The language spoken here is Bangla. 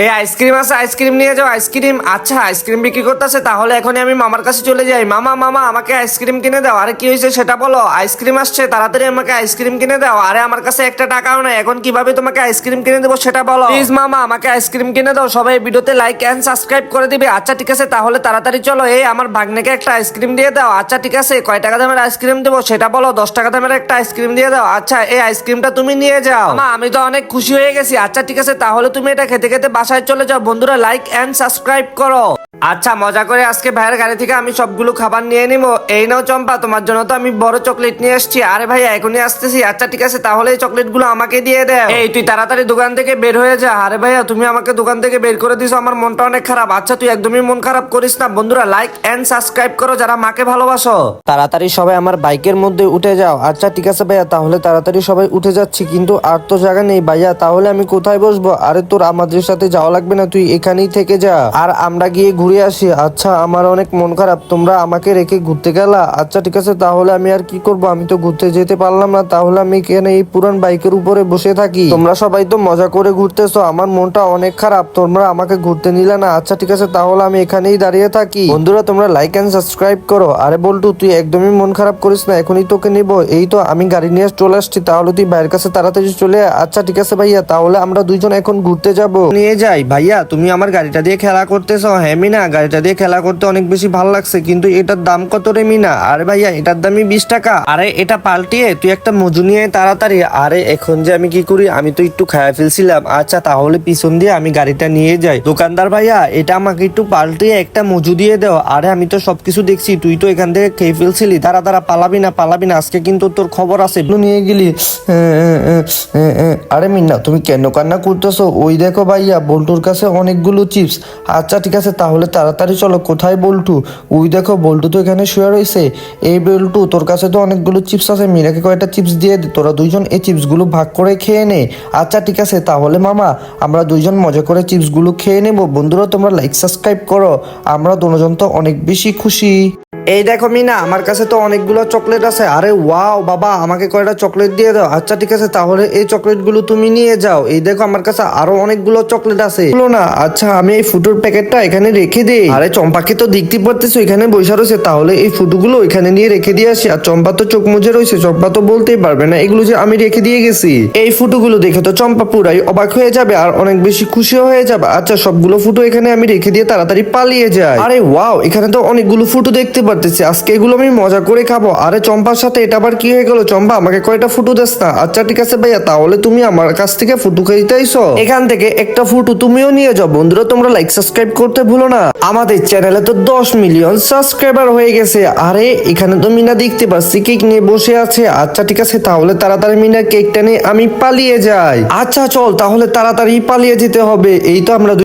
এই আইসক্রিম আছে, আইসক্রিম নিয়ে যাও আইসক্রিম। আচ্ছা আইসক্রিম বিক্রি করতেছে, তাহলে এখনই আমি মামার কাছে চলে যাই। মামা মামা আমাকে আইসক্রিম কিনে দাও। আরে কি হয়েছে সেটা বলো। আইসক্রিম আসছে, তাড়াতাড়ি আমাকে আইসক্রিম কিনে দাও। আরে আমার কাছে একটা টাকাও নাই, এখন কিভাবে তোমাকে আইসক্রিম কিনে দেবো সেটা বলো। প্লিজ মামা আমাকে আইসক্রিম কিনে দাও। সবাই ভিডিওতে লাইক এন্ড সাবস্ক্রাইব করে দিবে। আচ্ছা ঠিক আছে, তাহলে তাড়াতাড়ি চলো। এই আমার ভাগ্নেকে একটা আইসক্রিম দিয়ে দাও। আচ্ছা ঠিক আছে, কয় টাকা দামের আইসক্রিম দেবো সেটা বলো। 10 টাকা দামের একটা আইসক্রিম দিয়ে দাও। আচ্ছা এই আইসক্রিমটা তুমি নিয়ে যাও। মামা আমি তো অনেক খুশি হয়ে গেছি। আচ্ছা ঠিক আছে, তাহলে তুমি এটা খেতে খেতে বাসায় চলে যাও। বন্ধুরা লাইক এন্ড সাবস্ক্রাইব করো। আচ্ছা মজা করে আজকে ভাইয়ের গাড়ি থেকে আমি সবগুলো খাবার নিয়ে নিবো। এই নাও চম্পা, তোমার জন্য তো আমি বড় চকলেট নিয়ে এসেছি। আরে ভাইয়া এখনই আসতেছি। আচ্ছা ঠিক আছে, তাহলে এই চকলেট গুলো আমাকে দিয়ে দাও। এই তুই তাড়াতাড়ি দোকান থেকে বের হয়ে যা। আরে ভাইয়া তুমি আমাকে দোকান থেকে বের করে দিছো, আমার মনটা অনেক খারাপ। আচ্ছা তুই একদমই মন খারাপ করিস না। বন্ধুরা লাইক এন্ড সাবস্ক্রাইব করো যারা মাকে ভালোবাসো। তাড়াতাড়ি সবাই আমার বাইকের মধ্যে উঠে যাও। আচ্ছা ঠিক আছে ভাইয়া, তাহলে তাড়াতাড়ি সবাই উঠে যাচ্ছি, কিন্তু আর তো জায়গা নেই ভাইয়া। তাহলে আমি কোথায় বসবো? আরে তোর আমাদের সাথে যাওয়া লাগবে না, তুই এখানেই থেকে যা, আর আমরা গিয়ে ঘুরে আসি। আচ্ছা আমার অনেক মন খারাপ, তোমরা আমাকে রেখে ঘুরতে গেলা। আচ্ছা ঠিক আছে, তাহলে আমি আর কি করব, আমি তো ঘুরতে যেতে পারলাম না। তাহলে আমি এখানে এই পুরান বাইকের উপরে বসে থাকি। তোমরা সবাই তো মজা করে ঘুরতেছো, আমার মনটা অনেক খারাপ, তোমরা আমাকে ঘুরতে নিলে না। আচ্ছা ঠিক আছে, তাহলে আমি এখানেই দাঁড়িয়ে থাকি। বন্ধুরা তোমরা লাইক এন্ড সাবস্ক্রাইব করো। আরে বল্টু তুই একদমই মন খারাপ করিস না, এখনই তোকে নিব। এই তো আমি গাড়ি নিয়ে চলে আসছি, তাহলে তুই ভাইয়ের কাছে তাড়াতাড়ি চলে আয়। আচ্ছা ঠিক আছে ভাইয়া, তাহলে আমরা দুইজন এখন ঘুরতে যাব। নিয়ে যাই ভাইয়া, তুমি আমার গাড়িটা দিয়ে খেলা করতেছো। হ্যাঁ মিনা, গাড়িটা দিয়ে খেলা করতে অনেক বেশি ভালো লাগছে, কিন্তু এটার দাম কত রে মিনা? আরে ভাইয়া এটার দামই 20 টাকা। আরে এটা পাল্টিয়ে তুই একটা মজু নিয়ে তাড়াতাড়ি। আরে এখন যে আমি কি করি, আমি তো একটু খায়া ফেলছিলাম। আচ্ছা তাহলে পিছন দিয়ে আমি গাড়িটা নিয়ে যাই। দোকানদার ভাইয়া এটা আমাকে একটু পাল্টিয়ে একটা মজু দিয়ে দাও। আরে আমি তো সবকিছু দেখছি, তুই তো এখান থেকে খেয়ে ফেলছিলি। তারা তারা পালাবি না পালাবি না, আজকে কিন্তু তোর খবর আছে। নিয়ে গেলি। আরে মিন্না তুমি কেন কান্না করতেছো? ওই দেখো ভাইয়া বল্টুর কাছে অনেকগুলো চিপস। আচ্ছা ঠিক আছে, তাহলে তাড়াতাড়ি চলো। কোথায় বল্টু? ওই দেখো বল্টু তো এখানে শুয়ে রয়েছে। এই বল্টু তোর কাছে তো অনেকগুলো চিপস আছে, মিরাকে কয়েকটা চিপস দিয়ে দে, তোরা দুইজন এই চিপসগুলো ভাগ করে খেয়ে নে। আচ্ছা ঠিক আছে, তাহলে মামা আমরা দুইজন মজা করে চিপসগুলো খেয়ে নেবো। বন্ধুরা তোমরা লাইক সাবস্ক্রাইব করো, আমরা দুজন তো অনেক বেশি খুশি। এই দেখো মিনা, আমার কাছে তো অনেকগুলো চকলেট আছে। আরে ওয়াও বাবা, আমাকে কয়টা চকলেট দিয়ে দাও। আচ্ছা ঠিক আছে, তাহলে এই চকলেট গুলো তুমি নিয়ে যাও। এই দেখো আমার কাছে আরো অনেকগুলো চকলেট আছে না। আচ্ছা আমি এই ফুটোর প্যাকেটটা এখানে রেখে দিই। আরে চম্পাকে তো দেখতে পারতেছো এখানে বসে রয়েছে, তাহলে এই ফুটোগুলো এখানে নিয়ে রেখে দিয়ে আসি। আর চম্পা তো চোখ মুজে রয়েছে, চম্পা তো বলতেই পারবে না এগুলো যে আমি রেখে দিয়ে গেছি। এই ফুটোগুলো দেখে তো চম্পা পুরাই অবাক হয়ে যাবে আর অনেক বেশি খুশি হয়ে যাবে। আচ্ছা সবগুলো ফুটো এখানে আমি রেখে দিয়ে তাড়াতাড়ি পালিয়ে যাই। আরে ওয়াও, এখানে তো অনেকগুলো ফুটো দেখতে পারতেছি, আজকে এগুলো আমি মজা করে খাবো। আরে চম্পার সাথে এটা আবার কি হয়ে গেল? চম্পা আমাকে কয়টা ফুটো দেস না। আচ্ছা ঠিক আছে ভাইয়া, তাহলে তুমি আমার কাছ থেকে ফুটো খাইতে আইছো, এখান থেকে একটা ফুটো তুমিও নিয়ে যাও। বন্ধুরা তোমরা লাইক সাবস্ক্রাইব করতে ভুলো না। আমাদের চ্যানেলে তো 10 মিলিয়ন সাবস্ক্রাইবার হয়ে গেছে। আরে এখানে তো মিনা দেখতে পাচ্ছি কেক নিয়ে বসে আছে। আচ্ছা ঠিক আছে, তাহলে তাড়াতাড়ি মিনা কেকটা নিয়ে আমি পালিয়ে যাই। আচ্ছা চল, তাহলে তাড়াতাড়ি পালিয়ে যেতে হবে। এই তো আমরা